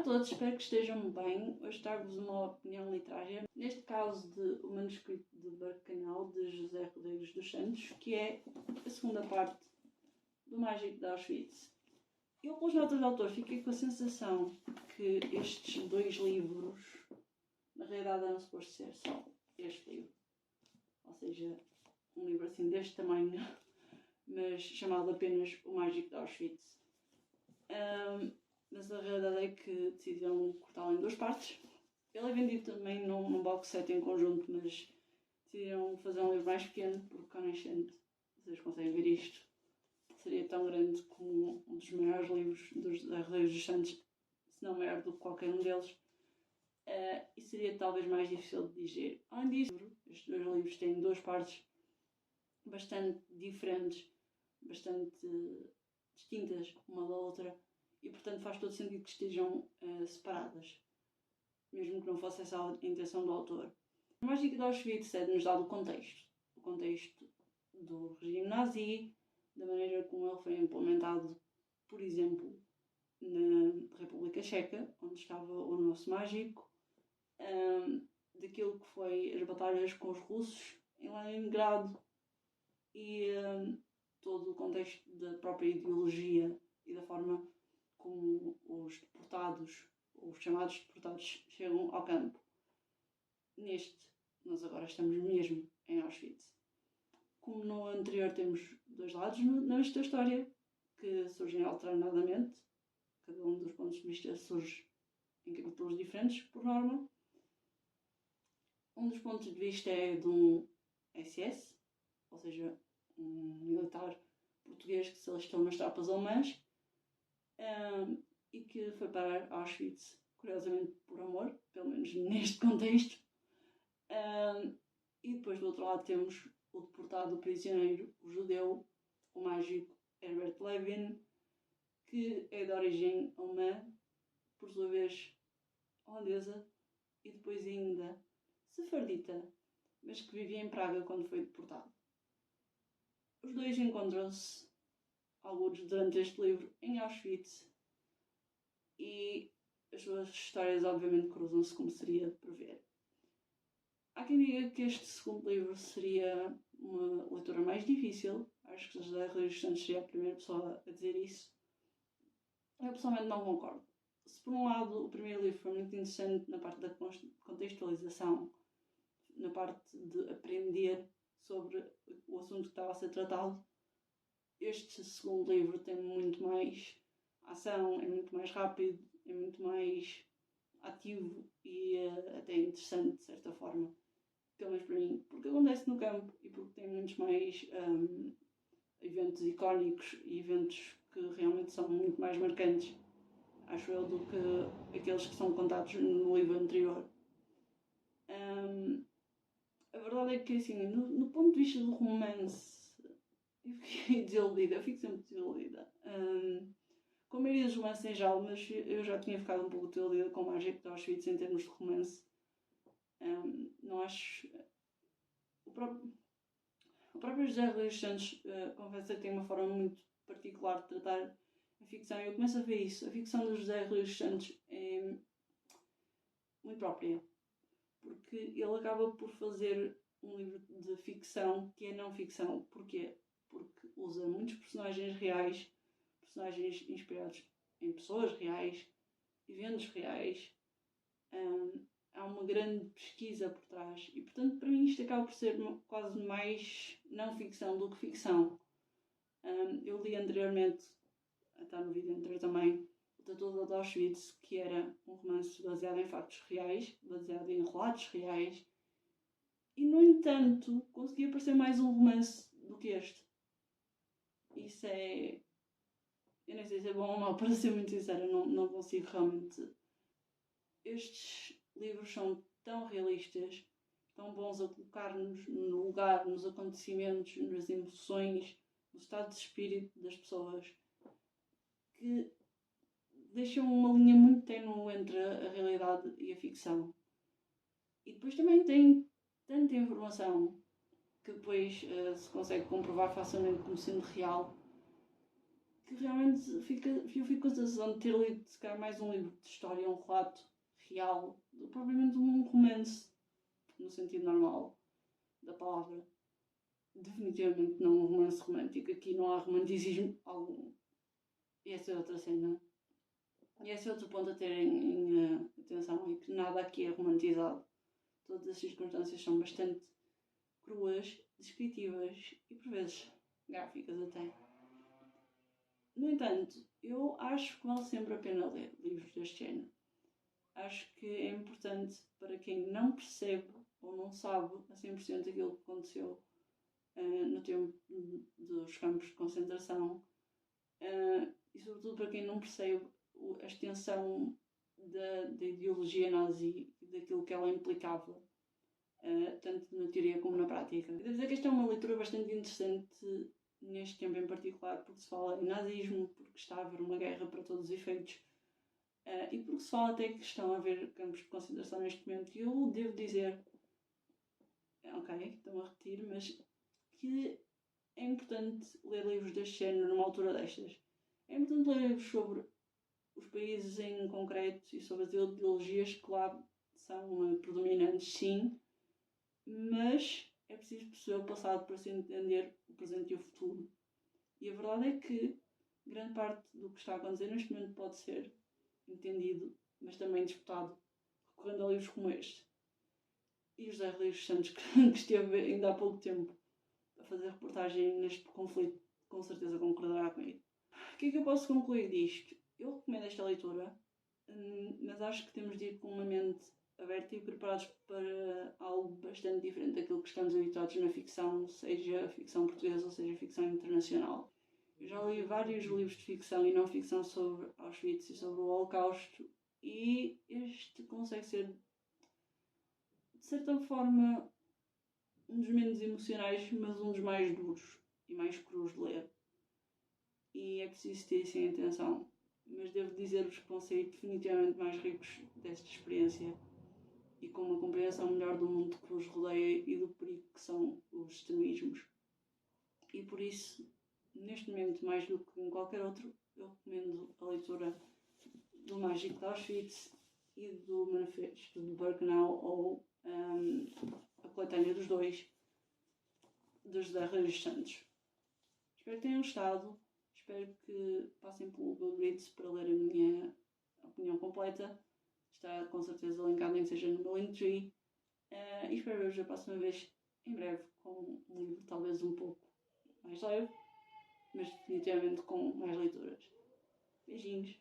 a todos, espero que estejam bem. Hoje trago-vos uma opinião literária, neste caso de O Manuscrito de Bacanal, de José Rodrigues dos Santos, que é a segunda parte do Mágico de Auschwitz. Eu, pelas notas do autor, fiquei com a sensação que estes dois livros, na realidade, eram supostos ser só este livro. Ou seja, um livro assim deste tamanho, mas chamado apenas O Mágico de Auschwitz. Mas a realidade é que decidiram cortá-lo em duas partes. Ele é vendido também num box set em conjunto, mas decidiram fazer um livro mais pequeno, porque honestamente, vocês conseguem ver isto, seria tão grande como um dos maiores livros dos Rodrigues dos Santos, se não maior do que qualquer um deles, e seria talvez mais difícil de digerir. Além disso, estes dois livros têm duas partes bastante diferentes, bastante distintas uma da outra, e portanto faz todo sentido que estejam separadas, mesmo que não fosse essa a intenção do autor. O Mágico de Auschwitz é-nos dado o contexto do regime nazi, da maneira como ele foi implementado, por exemplo, na República Checa, onde estava o nosso mágico, daquilo que foi as batalhas com os russos em Leningrado e todo o contexto da própria ideologia e da forma como os deportados, os chamados deportados, chegam ao campo. Nós agora estamos mesmo em Auschwitz. Como no anterior temos dois lados nesta história, que surgem alternadamente, cada um dos pontos de vista surge em capítulos diferentes, por norma. Um dos pontos de vista é de um SS, ou seja, um militar português que se alistou nas tropas alemãs, e que foi parar a Auschwitz, curiosamente por amor, pelo menos neste contexto. E depois do outro lado temos o deportado, o prisioneiro, o judeu, o mágico Herbert Levin, que é de origem alemã, por sua vez holandesa, e depois ainda sefardita, mas que vivia em Praga quando foi deportado. Os dois encontram-se, alguns durante este livro, em Auschwitz, e as suas histórias obviamente cruzam-se, como seria de prever. Há quem diga que este segundo livro seria uma leitura mais difícil. Acho que José Rodrigues dos Santos seria a primeira pessoa a dizer isso. Eu pessoalmente não concordo. Se por um lado o primeiro livro foi muito interessante na parte da contextualização, na parte de aprender sobre o assunto que estava a ser tratado, este segundo livro tem muito mais ação, é muito mais rápido, é muito mais ativo e até interessante de certa forma, pelo menos para mim, porque acontece no campo e porque tem muitos mais eventos icónicos e eventos que realmente são muito mais marcantes, acho eu, do que aqueles que são contados no livro anterior. A verdade é que, assim, no ponto de vista do romance, eu fiquei desiludida, eu fico sempre desiludida. Com a maioria dos romances em geral, mas eu já tinha ficado um pouco desiludida com o Mágico de Auschwitz em termos de romance. Não acho... O próprio José Rodrigues dos Santos confessa que tem uma forma muito particular de tratar a ficção, e eu começo a ver isso. A ficção do José Rodrigues dos Santos é muito própria, porque ele acaba por fazer um livro de ficção que é não ficção. Porquê? Porque usa muitos personagens reais, personagens inspirados em pessoas reais, eventos reais. Há uma grande pesquisa por trás e, portanto, para mim isto acaba por ser quase mais não ficção do que ficção. Eu li anteriormente, está no vídeo anterior também, O Tatuador de Auschwitz, que era um romance baseado em factos reais, baseado em relatos reais, e, no entanto, conseguia parecer mais um romance do que este. Isso é... Eu nem sei se é bom ou mau, para ser muito sincera, não consigo realmente... Estes livros são tão realistas, tão bons a colocar-nos no lugar, nos acontecimentos, nas emoções, no estado de espírito das pessoas, que deixam uma linha muito ténue entre a realidade e a ficção. E depois também tem tanta informação que depois se consegue comprovar facilmente como sendo real, que realmente eu fico com a sensação de ter lido se calhar mais um livro de história, um relato real, do que propriamente um romance, no sentido normal da palavra. Definitivamente não um romance romântico. Aqui não há romanticismo algum. E essa é outra cena. E esse é outro ponto a ter em atenção, é que nada aqui é romantizado. Todas as circunstâncias são bastante cruas, descritivas e por vezes gráficas até. No entanto, eu acho que vale sempre a pena ler livros deste género. Acho que é importante para quem não percebe ou não sabe a 100% aquilo que aconteceu no tempo dos campos de concentração e sobretudo para quem não percebe a extensão da ideologia nazi e daquilo que ela implicava, tanto na teoria como na prática. Devo dizer que esta é uma leitura bastante interessante neste tempo em particular, porque se fala em nazismo, porque está a haver uma guerra para todos os efeitos, e porque se fala até que estão a haver campos de concentração neste momento. E eu devo dizer, ok, estou a repetir, mas que é importante ler livros deste género numa altura destas. É importante ler livros sobre os países em concreto e sobre as ideologias que lá são predominantes, sim, mas é preciso perceber o passado para se entender o presente e o futuro. E a verdade é que grande parte do que está a acontecer neste momento pode ser entendido, mas também disputado, recorrendo a livros como este. E o José Rodrigues Santos, que esteve ainda há pouco tempo a fazer reportagem neste conflito, com certeza concordará comigo. O que é que eu posso concluir disto? Eu recomendo esta leitura, mas acho que temos de ir com uma mente aberta e preparados para algo bastante diferente daquilo que estamos habituados na ficção, seja ficção portuguesa ou seja ficção internacional. Eu já li vários livros de ficção e não ficção sobre Auschwitz e sobre o Holocausto e este consegue ser, de certa forma, um dos menos emocionais, mas um dos mais duros e mais crus de ler. E é preciso ter isso em atenção. Mas devo dizer-vos que vão sair definitivamente mais ricos desta experiência e com uma compreensão melhor do mundo que vos rodeia e do perigo que são os extremismos. E por isso, neste momento, mais do que em qualquer outro, eu recomendo a leitura do Mágico de Auschwitz e do Manifesto de Birkenau ou a coletânea dos dois, dos José Rodrigues Santos. Espero que tenham gostado. Espero que passem pelo Goodreads para ler a minha opinião completa. Está com certeza linkado, nem que seja no meu Linktree. E espero ver-vos a próxima vez, em breve, com um livro talvez um pouco mais leve, mas definitivamente com mais leituras. Beijinhos!